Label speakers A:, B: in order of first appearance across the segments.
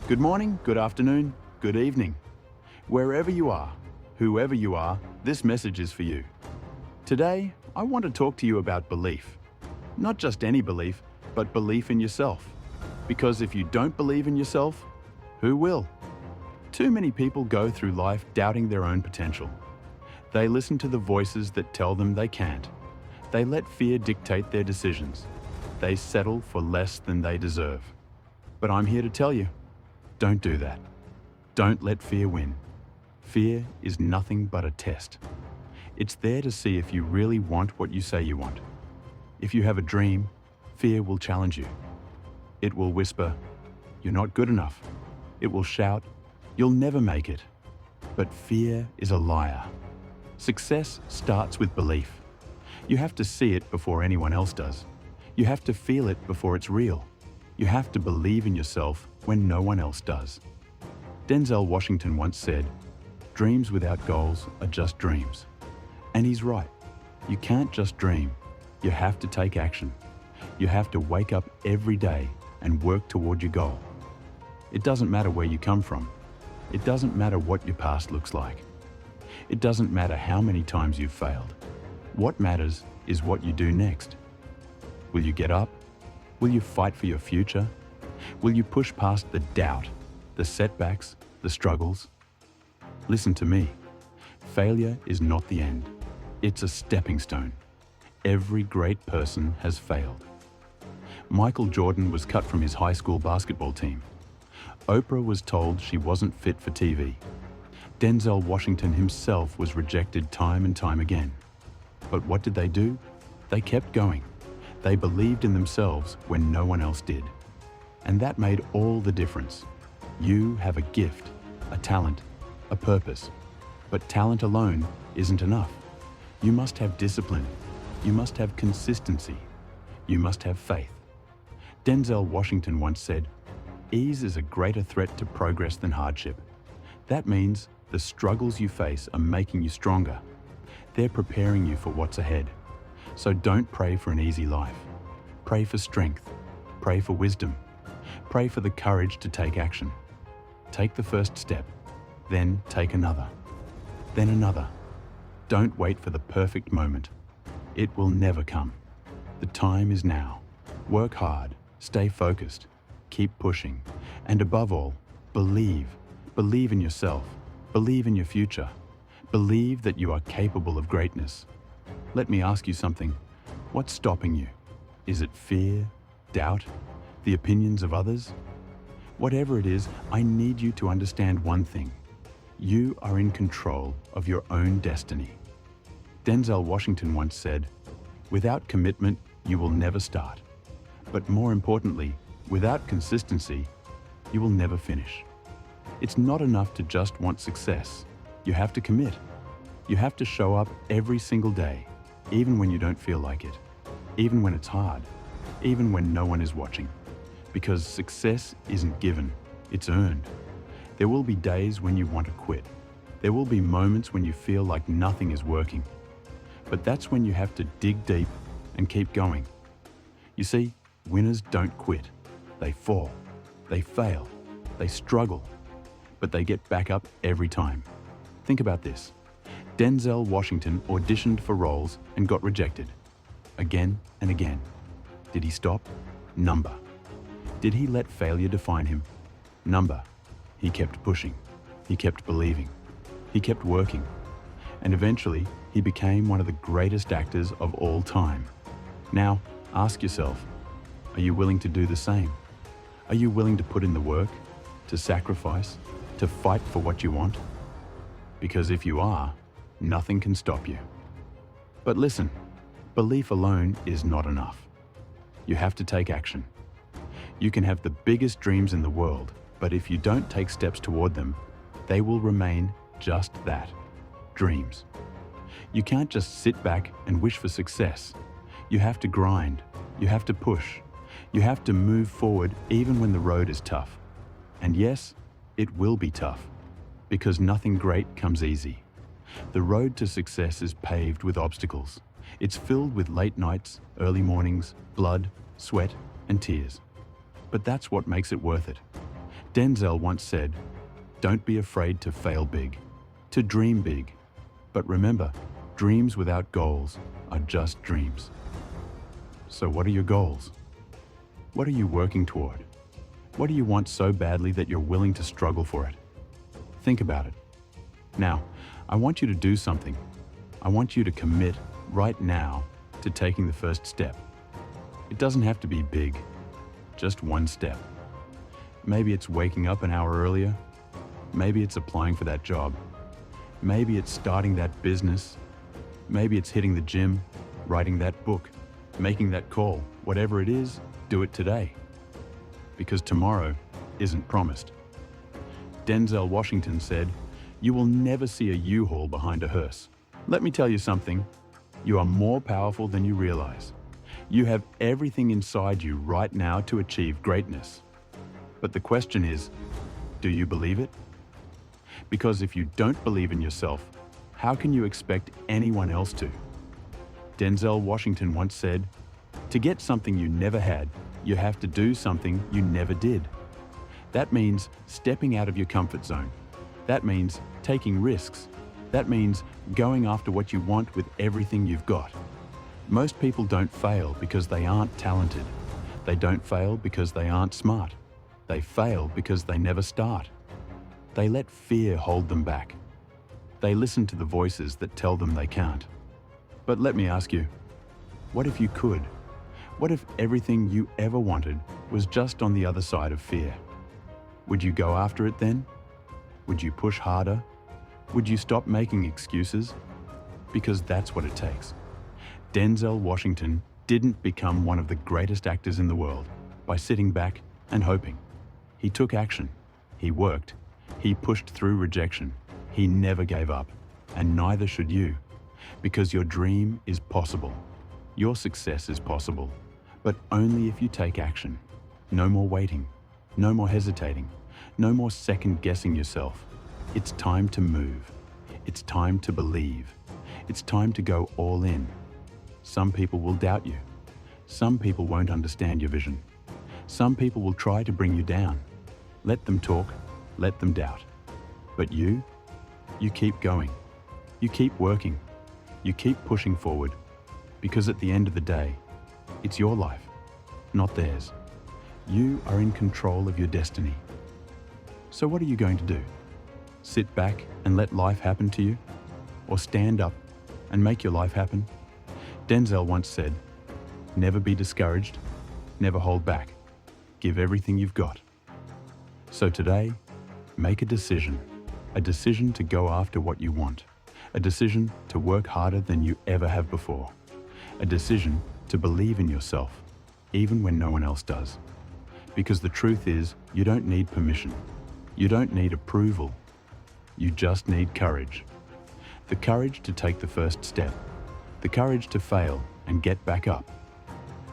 A: Good morning, good afternoon, good evening. Wherever you are, whoever you are, this message is for you. Today, I want to talk to you about belief. Not just any belief, but belief in yourself. Because if you don't believe in yourself, who will? Too many people go through life doubting their own potential. They listen to the voices that tell them they can't. They let fear dictate their decisions. They settle for less than they deserve. But I'm here to tell you, don't do that. Don't let fear win. Fear is nothing but a test. It's there to see if you really want what you say you want. If you have a dream, fear will challenge you. It will whisper, "You're not good enough." It will shout, "You'll never make it." But fear is a liar. Success starts with belief. You have to see it before anyone else does. You have to feel it before it's real. You have to believe in yourself when no one else does. Denzel Washington once said, "Dreams without goals are just dreams." And he's right. You can't just dream. You have to take action. You have to wake up every day and work toward your goal. It doesn't matter where you come from. It doesn't matter what your past looks like. It doesn't matter how many times you've failed. What matters is what you do next. Will you get up? Will you fight for your future? Will you push past the doubt, the setbacks, the struggles? Listen to me. Failure is not the end. It's a stepping stone. Every great person has failed. Michael Jordan was cut from his high school basketball team. Oprah was told she wasn't fit for TV. Denzel Washington himself was rejected time and time again. But what did they do? They kept going. They believed in themselves when no one else did. And that made all the difference. You have a gift, a talent, a purpose. But talent alone isn't enough. You must have discipline. You must have consistency. You must have faith. Denzel Washington once said, "Ease is a greater threat to progress than hardship." That means the struggles you face are making you stronger. They're preparing you for what's ahead. So don't pray for an easy life. Pray for strength. Pray for wisdom. Pray for the courage to take action. Take the first step, then take another, then another. Don't wait for the perfect moment. It will never come. The time is now. Work hard, stay focused, keep pushing, and above all, believe. Believe in yourself. Believe in your future. Believe that you are capable of greatness. Let me ask you something. What's stopping you? Is it fear, doubt, the opinions of others? Whatever it is, I need you to understand one thing. You are in control of your own destiny. Denzel Washington once said, "Without commitment, you will never start. But more importantly, without consistency, you will never finish." It's not enough to just want success. You have to commit. You have to show up every single day, even when you don't feel like it, even when it's hard, even when no one is watching. Because success isn't given, it's earned. There will be days when you want to quit. There will be moments when you feel like nothing is working. But that's when you have to dig deep and keep going. You see, winners don't quit. They fall, they fail, they struggle, but they get back up every time. Think about this. Denzel Washington auditioned for roles and got rejected. Again and again. Did he stop? Number. Did he let failure define him? Number. He kept pushing. He kept believing. He kept working. And eventually, he became one of the greatest actors of all time. Now, ask yourself, are you willing to do the same? Are you willing to put in the work, to sacrifice, to fight for what you want? Because if you are, nothing can stop you. But listen, belief alone is not enough. You have to take action. You can have the biggest dreams in the world, but if you don't take steps toward them, they will remain just that, dreams. You can't just sit back and wish for success. You have to grind. You have to push. You have to move forward even when the road is tough. And yes, it will be tough, because nothing great comes easy. The road to success is paved with obstacles. It's filled with late nights, early mornings, blood, sweat, and tears. But that's what makes it worth it. Denzel once said, "Don't be afraid to fail big, to dream big. But remember, dreams without goals are just dreams." So what are your goals? What are you working toward? What do you want so badly that you're willing to struggle for it? Think about it. Now, I want you to do something. I want you to commit right now to taking the first step. It doesn't have to be big, just one step. Maybe it's waking up an hour earlier. Maybe it's applying for that job. Maybe it's starting that business. Maybe it's hitting the gym, writing that book, making that call. Whatever it is, do it today. Because tomorrow isn't promised. Denzel Washington said, "You will never see a U-Haul behind a hearse." Let me tell you something. You are more powerful than you realize. You have everything inside you right now to achieve greatness. But the question is, do you believe it? Because if you don't believe in yourself, how can you expect anyone else to? Denzel Washington once said, "To get something you never had, you have to do something you never did." That means stepping out of your comfort zone. That means taking risks. That means going after what you want with everything you've got. Most people don't fail because they aren't talented. They don't fail because they aren't smart. They fail because they never start. They let fear hold them back. They listen to the voices that tell them they can't. But let me ask you, what if you could? What if everything you ever wanted was just on the other side of fear? Would you go after it then? Would you push harder? Would you stop making excuses? Because that's what it takes. Denzel Washington didn't become one of the greatest actors in the world by sitting back and hoping. He took action. He worked. He pushed through rejection. He never gave up. And neither should you. Because your dream is possible. Your success is possible. But only if you take action. No more waiting. No more hesitating. No more second-guessing yourself. It's time to move. It's time to believe. It's time to go all in. Some people will doubt you. Some people won't understand your vision. Some people will try to bring you down. Let them talk. Let them doubt. But you keep going. You keep working. You keep pushing forward. Because at the end of the day, it's your life, not theirs. You are in control of your destiny. So what are you going to do? Sit back and let life happen to you? Or stand up and make your life happen? Denzel once said, "Never be discouraged, never hold back. Give everything you've got." So today, make a decision to go after what you want, a decision to work harder than you ever have before, a decision to believe in yourself, even when no one else does. Because the truth is, you don't need permission. You don't need approval. You just need courage. The courage to take the first step. The courage to fail and get back up.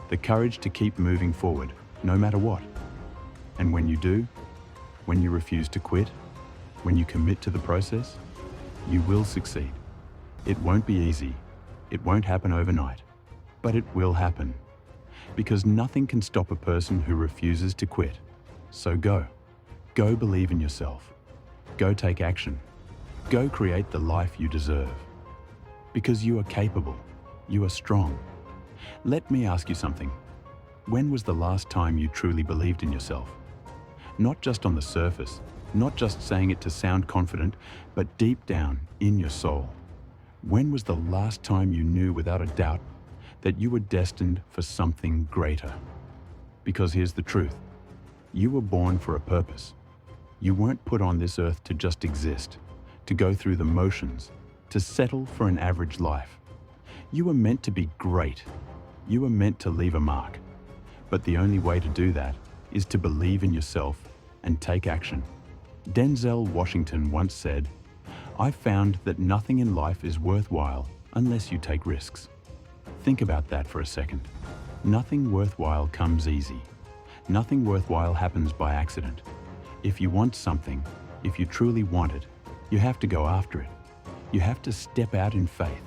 A: The courage to keep moving forward, no matter what. And when you do, when you refuse to quit, when you commit to the process, you will succeed. It won't be easy. It won't happen overnight. But it will happen. Because nothing can stop a person who refuses to quit. So go. Go believe in yourself. Go take action. Go create the life you deserve. Because you are capable. You are strong. Let me ask you something. When was the last time you truly believed in yourself? Not just on the surface, not just saying it to sound confident, but deep down in your soul. When was the last time you knew without a doubt that you were destined for something greater? Because here's the truth. You were born for a purpose. You weren't put on this earth to just exist, to go through the motions, to settle for an average life. You were meant to be great. You were meant to leave a mark. But the only way to do that is to believe in yourself and take action. Denzel Washington once said, "I found that nothing in life is worthwhile unless you take risks." Think about that for a second. Nothing worthwhile comes easy. Nothing worthwhile happens by accident. If you want something, if you truly want it, you have to go after it. You have to step out in faith.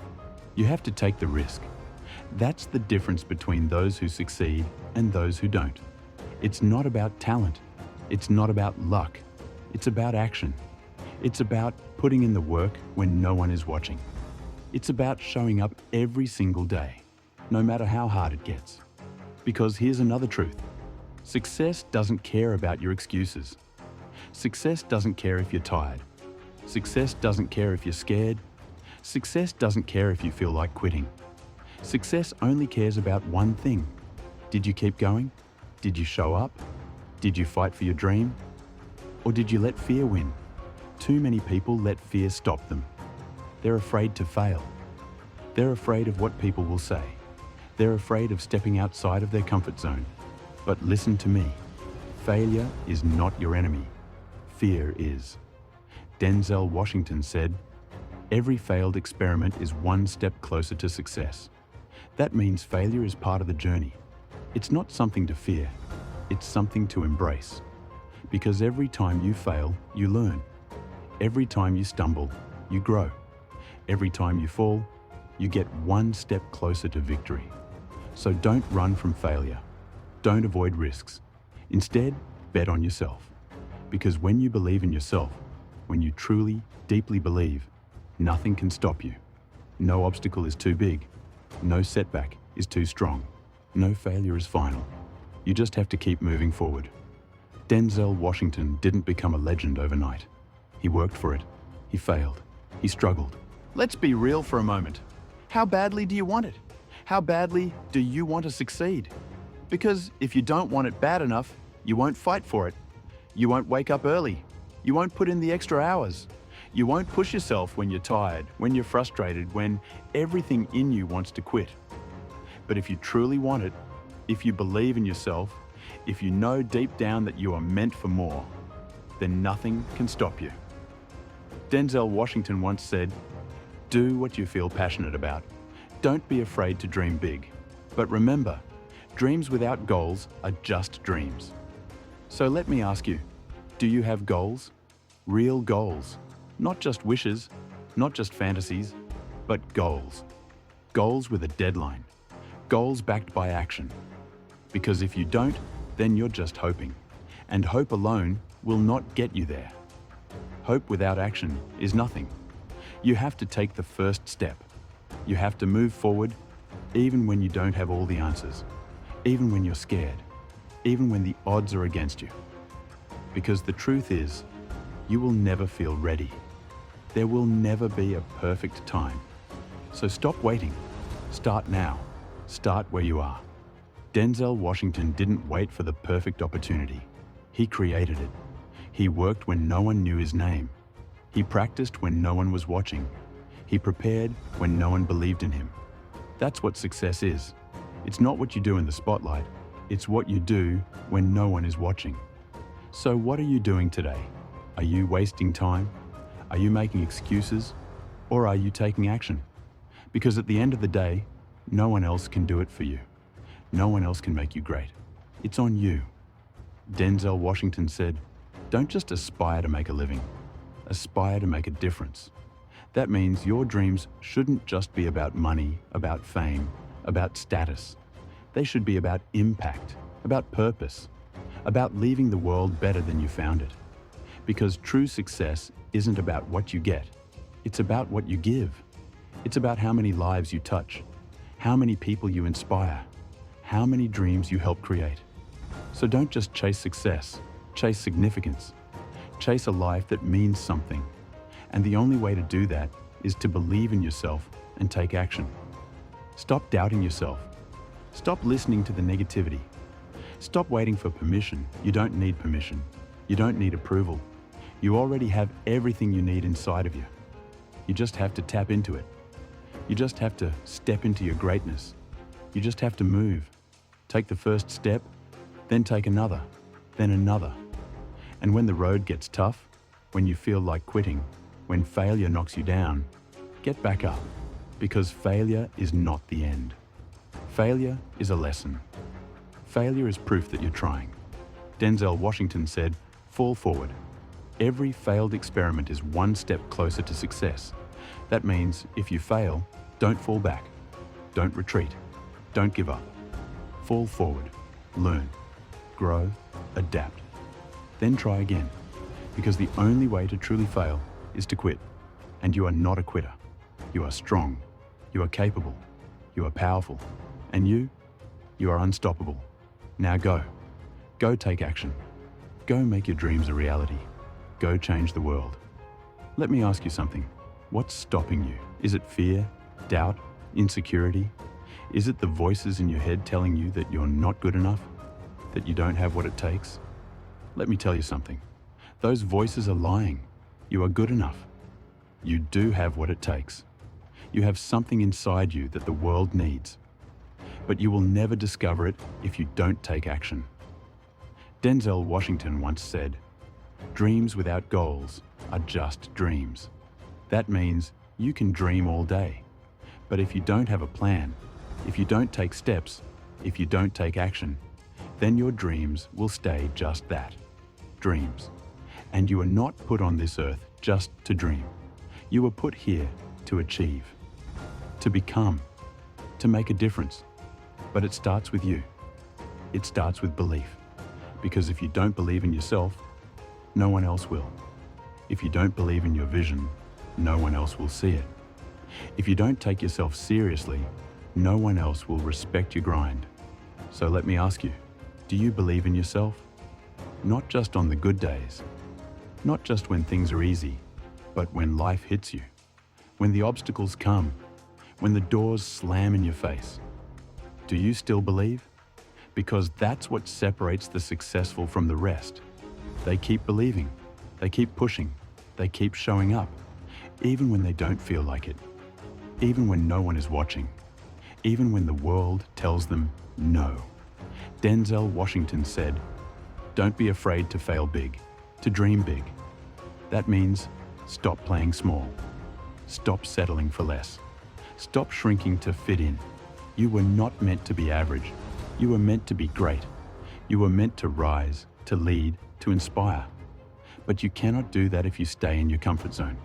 A: You have to take the risk. That's the difference between those who succeed and those who don't. It's not about talent. It's not about luck. It's about action. It's about putting in the work when no one is watching. It's about showing up every single day, no matter how hard it gets. Because here's another truth. Success doesn't care about your excuses. Success doesn't care if you're tired. Success doesn't care if you're scared. Success doesn't care if you feel like quitting. Success only cares about one thing. Did you keep going? Did you show up? Did you fight for your dream? Or did you let fear win? Too many people let fear stop them. They're afraid to fail. They're afraid of what people will say. They're afraid of stepping outside of their comfort zone. But listen to me. Failure is not your enemy. Fear is. Denzel Washington said, "Every failed experiment is one step closer to success." That means failure is part of the journey. It's not something to fear. It's something to embrace. Because every time you fail, you learn. Every time you stumble, you grow. Every time you fall, you get one step closer to victory. So don't run from failure. Don't avoid risks. Instead, bet on yourself. Because when you believe in yourself, when you truly, deeply believe, nothing can stop you. No obstacle is too big. No setback is too strong. No failure is final. You just have to keep moving forward. Denzel Washington didn't become a legend overnight. He worked for it. He failed. He struggled. Let's be real for a moment. How badly do you want it? How badly do you want to succeed? Because if you don't want it bad enough, you won't fight for it. You won't wake up early. You won't put in the extra hours. You won't push yourself when you're tired, when you're frustrated, when everything in you wants to quit. But if you truly want it, if you believe in yourself, if you know deep down that you are meant for more, then nothing can stop you. Denzel Washington once said, "Do what you feel passionate about. Don't be afraid to dream big. But remember, dreams without goals are just dreams." So let me ask you, do you have goals? Real goals. Not just wishes, not just fantasies, but goals. Goals with a deadline. Goals backed by action. Because if you don't, then you're just hoping. And hope alone will not get you there. Hope without action is nothing. You have to take the first step. You have to move forward, even when you don't have all the answers. Even when you're scared. Even when the odds are against you. Because the truth is, you will never feel ready. There will never be a perfect time. So stop waiting. Start now. Start where you are. Denzel Washington didn't wait for the perfect opportunity. He created it. He worked when no one knew his name. He practiced when no one was watching. He prepared when no one believed in him. That's what success is. It's not what you do in the spotlight. It's what you do when no one is watching. So what are you doing today? Are you wasting time? Are you making excuses? Or are you taking action? Because at the end of the day, no one else can do it for you. No one else can make you great. It's on you. Denzel Washington said, "Don't just aspire to make a living. Aspire to make a difference." That means your dreams shouldn't just be about money, about fame, about status. They should be about impact, about purpose, about leaving the world better than you found it. Because true success isn't about what you get. It's about what you give. It's about how many lives you touch, how many people you inspire, how many dreams you help create. So don't just chase success, chase significance. Chase a life that means something. And the only way to do that is to believe in yourself and take action. Stop doubting yourself. Stop listening to the negativity. Stop waiting for permission. You don't need permission. You don't need approval. You already have everything you need inside of you. You just have to tap into it. You just have to step into your greatness. You just have to move. Take the first step, then take another, then another. And when the road gets tough, when you feel like quitting, when failure knocks you down, get back up, because failure is not the end. Failure is a lesson. Failure is proof that you're trying. Denzel Washington said, "Fall forward. Every failed experiment is one step closer to success." That means if you fail, don't fall back. Don't retreat. Don't give up. Fall forward. Learn. Grow. Adapt. Then try again, because the only way to truly fail is to quit. And you are not a quitter. You are strong. You are capable. You are powerful. And you are unstoppable. Now go. Go take action. Go make your dreams a reality. Go change the world. Let me ask you something. What's stopping you? Is it fear, doubt, insecurity? Is it the voices in your head telling you that you're not good enough? That you don't have what it takes? Let me tell you something. Those voices are lying. You are good enough. You do have what it takes. You have something inside you that the world needs. But you will never discover it if you don't take action. Denzel Washington once said, "Dreams without goals are just dreams." That means you can dream all day. But if you don't have a plan, if you don't take steps, if you don't take action, then your dreams will stay just that, dreams. And you are not put on this earth just to dream. You were put here to achieve, to become, to make a difference. But it starts with you. It starts with belief. Because if you don't believe in yourself, no one else will. If you don't believe in your vision, no one else will see it. If you don't take yourself seriously, no one else will respect your grind. So let me ask you, do you believe in yourself? Not just on the good days, not just when things are easy, but when life hits you, when the obstacles come, when the doors slam in your face. Do you still believe? Because that's what separates the successful from the rest. They keep believing, they keep pushing, they keep showing up, even when they don't feel like it, even when no one is watching, even when the world tells them no. Denzel Washington said, "Don't be afraid to fail big, to dream big." That means stop playing small. Stop settling for less. Stop shrinking to fit in. You were not meant to be average. You were meant to be great. You were meant to rise, to lead, to inspire. But you cannot do that if you stay in your comfort zone.